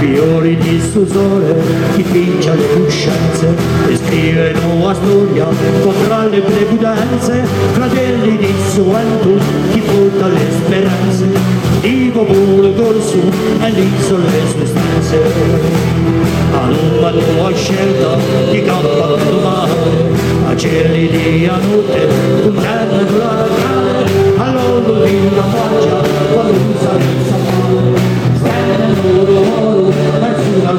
fiori di sudore, chi pincia le coscienze e scrive nuova storia contra le prepudenze, fratelli di gioventù, chi porta le speranze, di popolo corso e l'isola le sue stanze. A una tua scelta di campo domani, a cieli di notte, un terra durare, allora di una faccia, quando tu sarai sapore, stelle loro, verso la